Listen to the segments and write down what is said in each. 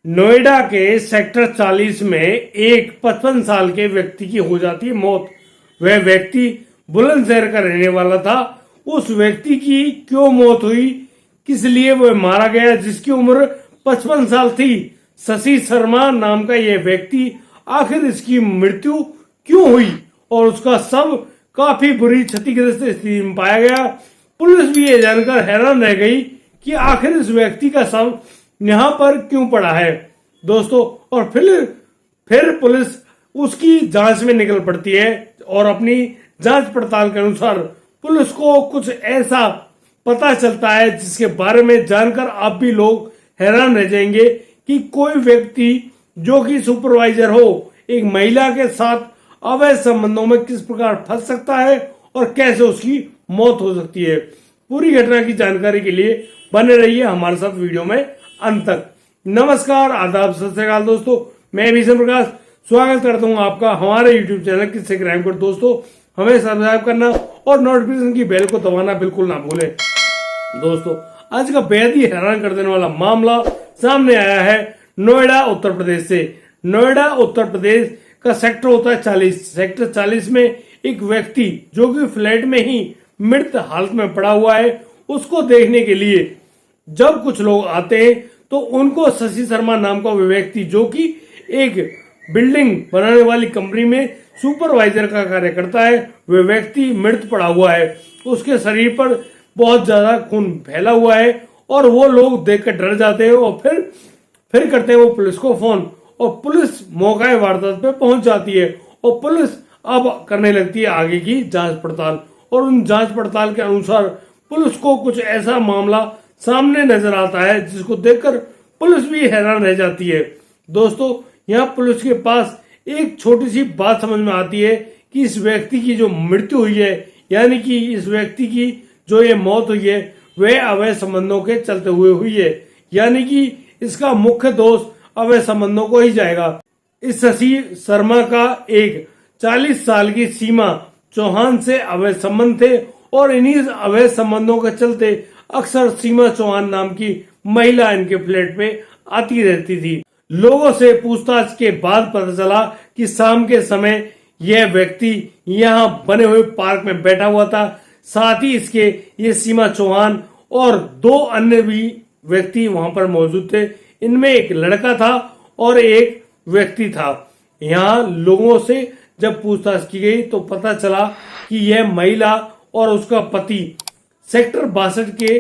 नोएडा के सेक्टर 40 में एक 55 साल के व्यक्ति की हो जाती है मौत। वह व्यक्ति बुलंदशहर का रहने वाला था। उस व्यक्ति की क्यों मौत हुई, किस लिए वह मारा गया, जिसकी उम्र 55 साल थी, शशि शर्मा नाम का यह व्यक्ति, आखिर इसकी मृत्यु क्यों हुई और उसका शव काफी बुरी क्षतिग्रस्त स्थिति में पाया गया। पुलिस भी ये जानकर हैरान रह गई कि आखिर इस व्यक्ति का शव यहाँ पर क्यों पड़ा है दोस्तों। और फिर पुलिस उसकी जांच में निकल पड़ती है और अपनी जांच पड़ताल के अनुसार पुलिस को कुछ ऐसा पता चलता है जिसके बारे में जानकर आप भी लोग हैरान रह जाएंगे कि कोई व्यक्ति जो कि सुपरवाइजर हो एक महिला के साथ अवैध संबंधों में किस प्रकार फंस सकता है और कैसे उसकी मौत हो सकती है। पूरी घटना की जानकारी के लिए बने रहिए हमारे साथ वीडियो में अंत तक। नमस्कार, आदाब, सत श्री अकाल दोस्तों, मैं भीषण प्रकाश स्वागत करता हूं आपका हमारे यूट्यूब चैनल किससे क्राइम कोड। दोस्तों हमें सब्सक्राइब करना और नोटिफिकेशन की बेल को दबाना बिल्कुल ना भूलें। दोस्तों आज का बेहद ही हैरान कर देने वाला मामला सामने आया है नोएडा उत्तर प्रदेश से। नोएडा उत्तर प्रदेश का सेक्टर होता है 40। सेक्टर 40 में एक व्यक्ति जो कि फ्लैट में ही मृत हालत में पड़ा हुआ है, उसको देखने के लिए जब कुछ लोग आते हैं तो उनको शशि शर्मा नाम का व्यक्ति जो कि एक बिल्डिंग बनाने वाली कंपनी में सुपरवाइजर का कार्य करता है, वह व्यक्ति मृत पड़ा हुआ है। उसके शरीर पर बहुत ज्यादा खून फैला हुआ है और वो लोग देखकर डर जाते हैं और फिर करते हैं वो पुलिस को फोन और पुलिस मौका वारदात पे पहुंच जाती है और पुलिस अब करने लगती है आगे की जांच पड़ताल। और उन जांच पड़ताल के अनुसार पुलिस को कुछ ऐसा मामला सामने नजर आता है जिसको देखकर पुलिस भी हैरान रह जाती है। दोस्तों यहाँ पुलिस के पास एक छोटी सी बात समझ में आती है कि इस व्यक्ति की जो मृत्यु हुई है, यानी कि इस व्यक्ति की जो ये मौत हुई है वह अवैध संबंधों के चलते हुए हुई है, यानी कि इसका मुख्य दोष अवैध संबंधों को ही जाएगा। इस शशि शर्मा का एक 40 साल की सीमा चौहान से अवैध संबंध थे और इन्हीं अवैध संबंधों के चलते अक्सर सीमा चौहान नाम की महिला इनके फ्लैट पे आती रहती थी। लोगों से पूछताछ के बाद पता चला कि शाम के समय यह व्यक्ति यहाँ बने हुए पार्क में बैठा हुआ था। साथ ही इसके ये सीमा चौहान और दो अन्य भी व्यक्ति वहां पर मौजूद थे। इनमें एक लड़का था और एक व्यक्ति था। यहाँ लोगों से जब पूछताछ की गई तो पता चला कि यह महिला और उसका पति सेक्टर 62 के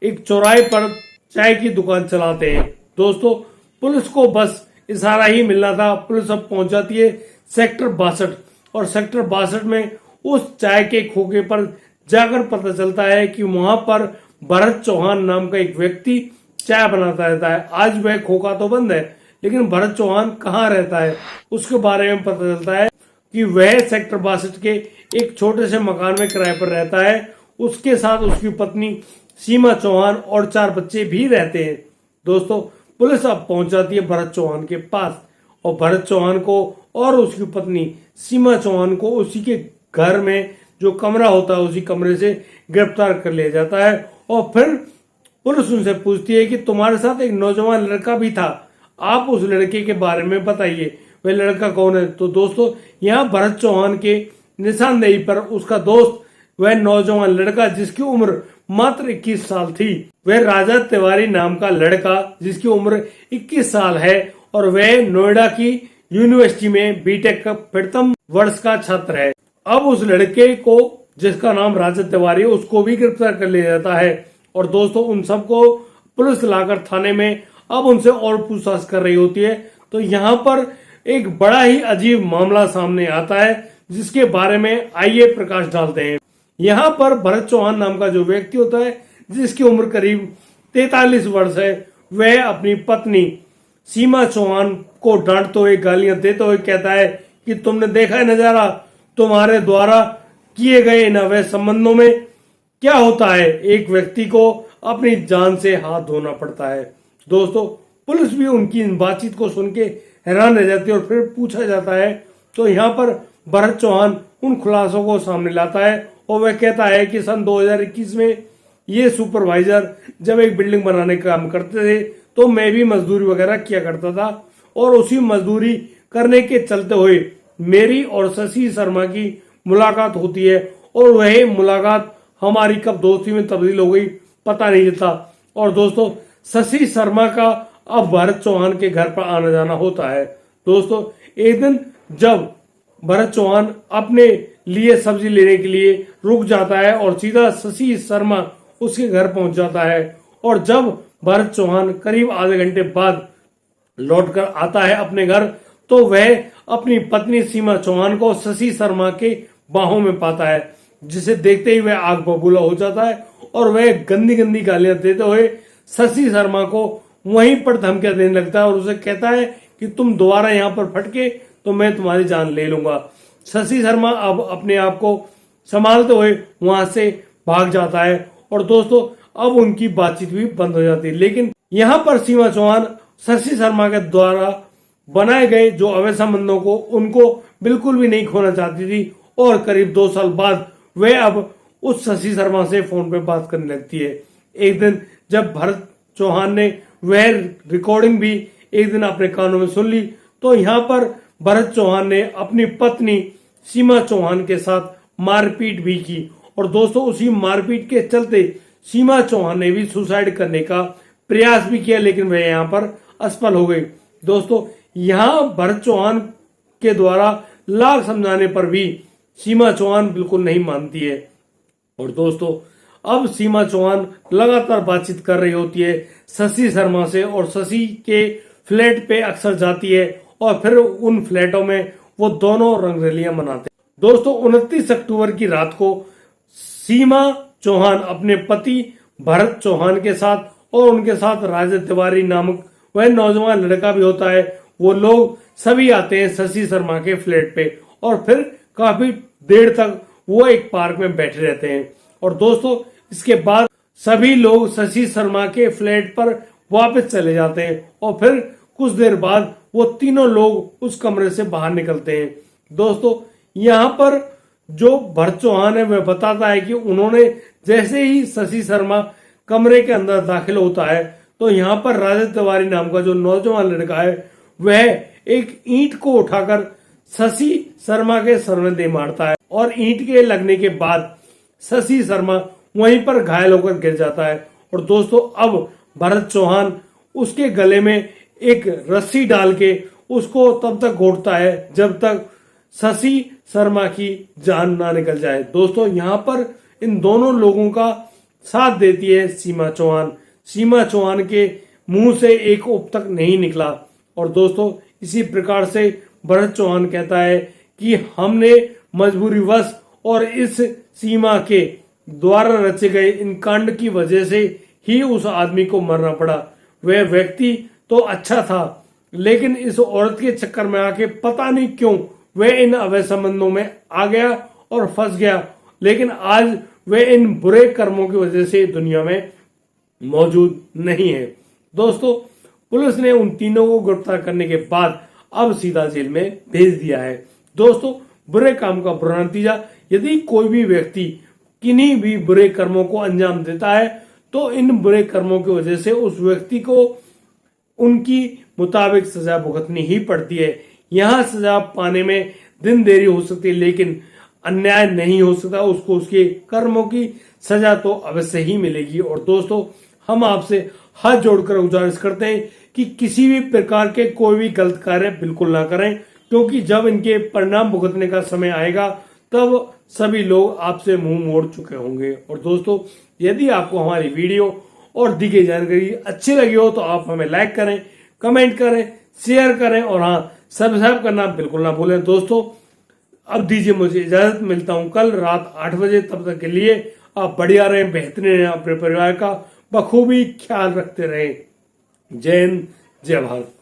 एक चौराहे पर चाय की दुकान चलाते हैं। दोस्तों पुलिस को बस इशारा ही मिलना था। पुलिस अब पहुंच जाती है सेक्टर 62 और सेक्टर 62 में उस चाय के खोखे पर जाकर पता चलता है कि वहां पर भरत चौहान नाम का एक व्यक्ति चाय बनाता रहता है। आज वह खोखा तो बंद है लेकिन भरत चौहान कहाँ रहता है उसके बारे में पता चलता है कि वह सेक्टर 62 के एक छोटे से मकान में किराए पर रहता है। उसके साथ उसकी पत्नी सीमा चौहान और 4 बच्चे भी रहते हैं। दोस्तों पुलिस अब पहुंच जाती है भरत चौहान के पास और भरत चौहान को और उसकी पत्नी सीमा चौहान को उसी के घर में जो कमरा होता है उसी कमरे से गिरफ्तार कर लिया जाता है। और फिर पुलिस उनसे पूछती है कि तुम्हारे साथ एक नौजवान लड़का भी था, आप उस लड़के के बारे में बताइए, वह लड़का कौन है। तो दोस्तों यहाँ भरत चौहान के निशानदेही पर उसका दोस्त वह नौजवान लड़का जिसकी उम्र मात्र 21 साल थी, वह राजा तिवारी नाम का लड़का जिसकी उम्र 21 साल है और वह नोएडा की यूनिवर्सिटी में बीटेक का प्रथम वर्ष का छात्र है। अब उस लड़के को जिसका नाम राजा तिवारी उसको भी गिरफ्तार कर लिया जाता है और दोस्तों उन सबको पुलिस लाकर थाने में अब उनसे और पूछताछ कर रही होती है। तो यहाँ पर एक बड़ा ही अजीब मामला सामने आता है जिसके बारे में आइए प्रकाश डालते हैं। यहाँ पर भरत चौहान नाम का जो व्यक्ति होता है जिसकी उम्र करीब 43 वर्ष है, वह अपनी पत्नी सीमा चौहान को डांटते हुए गालियां देते हुए कहता है कि तुमने देखा है नजारा, तुम्हारे द्वारा किए गए इन अवैध संबंधों में क्या होता है, एक व्यक्ति को अपनी जान से हाथ धोना पड़ता है। दोस्तों पुलिस भी उनकी इन बातचीत को सुन के हैरान रह जाती है और फिर पूछा जाता है तो यहाँ पर भरत चौहान उन खुलासों को सामने लाता है और वह कहता है कि सन 2021 में ये सुपरवाइजर जब एक बिल्डिंग बनाने का काम करते थे तो मैं भी मजदूरी वगैरह किया करता था और उसी मजदूरी करने के चलते हुए मेरी और शशि शर्मा की मुलाकात होती है और वह मुलाकात हमारी कब दोस्ती में तब्दील हो गई पता नहीं चलता। और दोस्तों शशि शर्मा का अब भरत चौहान के घर पर आना जाना होता है। दोस्तों एक दिन जब भरत चौहान अपने लिए सब्जी लेने के लिए रुक जाता है और सीधा शशि शर्मा उसके घर पहुंच जाता है और जब भरत चौहान करीब आधे घंटे बाद लौटकर आता है अपने घर तो वह अपनी पत्नी सीमा चौहान को शशि शर्मा के बाहों में पाता है, जिसे देखते ही वह आग बबूला हो जाता है और वह गंदी गंदी गालियां देते हुए शशि शर्मा को वहीं पर धमकियां देने लगता है और उसे कहता है कि तुम दोबारा यहाँ पर फटके तो मैं तुम्हारी जान ले लूंगा। शशि शर्मा अब अपने आप को संभालते हुए वहां से भाग जाता है और दोस्तों अब उनकी बातचीत भी बंद हो जाती है। लेकिन यहाँ पर सीमा चौहान शशि शर्मा के द्वारा बनाए गए जो अवैध संबंधों को उनको बिल्कुल भी नहीं खोना चाहती थी और करीब 2 साल बाद वह अब उस शशि शर्मा से फोन पे बात करने लगती है। एक दिन जब भरत चौहान ने वह रिकॉर्डिंग भी एक दिन अपने कानों में सुन ली तो यहाँ पर भरत चौहान ने अपनी पत्नी सीमा चौहान के साथ मारपीट भी की और दोस्तों उसी मारपीट के चलते सीमा चौहान ने भी सुसाइड करने का प्रयास भी किया, लेकिन वह यहाँ पर असफल हो गई। दोस्तों यहाँ भरत चौहान के द्वारा लाख समझाने पर भी सीमा चौहान बिल्कुल नहीं मानती है और दोस्तों अब सीमा चौहान लगातार बातचीत कर रही होती है शशि शर्मा से और शशि के फ्लैट पे अक्सर जाती है और फिर उन फ्लैटों में वो दोनों रंगरलियां मनाते हैं। दोस्तों 29 अक्टूबर की रात को सीमा चौहान अपने पति भरत चौहान के साथ और उनके साथ राजा तिवारी नामक वह नौजवान लड़का भी होता है, वो लोग सभी आते हैं शशि शर्मा के फ्लैट पे और फिर काफी देर तक वो एक पार्क में बैठे रहते हैं और दोस्तों इसके बाद सभी लोग शशि शर्मा के फ्लैट पर वापस चले जाते हैं और फिर कुछ देर बाद वो तीनों लोग उस कमरे से बाहर निकलते हैं। दोस्तों यहाँ पर जो भरत चौहान है वह बताता है कि उन्होंने जैसे ही शशि शर्मा कमरे के अंदर दाखिल होता है तो यहाँ पर राजा तिवारी नाम का जो नौजवान लड़का है वह एक ईंट को उठाकर शशि शर्मा के सर में दे मारता है और ईंट के लगने के बाद शशि शर्मा वहीं पर घायल होकर गिर जाता है और दोस्तों अब भरत चौहान उसके गले में एक रस्सी डाल के उसको तब तक घोटता है जब तक शशि शर्मा की जान ना निकल जाए। दोस्तों यहाँ पर इन दोनों लोगों का साथ देती है सीमा चौहान। सीमा चौहान के मुंह से एक उप तक नहीं निकला और दोस्तों इसी प्रकार से भरत चौहान कहता है कि हमने मजबूरीवश और इस सीमा के द्वारा रचे गए इन कांड की वजह से ही उस आदमी को मरना पड़ा। वह व्यक्ति तो अच्छा था लेकिन इस औरत के चक्कर में आके पता नहीं क्यों वह इन अवैध संबंधों में आ गया और फंस गया, लेकिन आज वह इन बुरे कर्मों की वजह से दुनिया में मौजूद नहीं है। दोस्तों पुलिस ने उन तीनों को गिरफ्तार करने के बाद अब सीधा जेल में भेज दिया है। दोस्तों बुरे काम का बुरा नतीजा, यदि कोई भी व्यक्ति किन्हीं भी बुरे कर्मों को अंजाम देता है तो इन बुरे कर्मों की वजह से उस व्यक्ति को उनकी मुताबिक सजा भुगतनी ही पड़ती है। यहाँ सजा पाने में दिन देरी हो सकती है लेकिन अन्याय नहीं हो सकता, उसको उसके कर्मों की सजा तो अवश्य ही मिलेगी। और दोस्तों हम आपसे हाथ जोड़कर गुजारिश करते हैं कि किसी भी प्रकार के कोई भी गलत कार्य बिल्कुल ना करें, क्योंकि जब इनके परिणाम भुगतने का समय आएगा तब सभी लोग आपसे मुंह मोड़ चुके होंगे। और दोस्तों यदि आपको हमारी वीडियो और दी गई जानकारी अच्छी लगी हो तो आप हमें लाइक करें, कमेंट करें, शेयर करें और हाँ सब्सक्राइब करना बिल्कुल ना भूलें। दोस्तों अब दीजिए मुझे इजाजत, मिलता हूं कल रात 8 बजे। तब तक के लिए आप बढ़िया रहें, बेहतरीन रहें, अपने परिवार का बखूबी ख्याल रखते रहें। जय हिंद, जय भारत।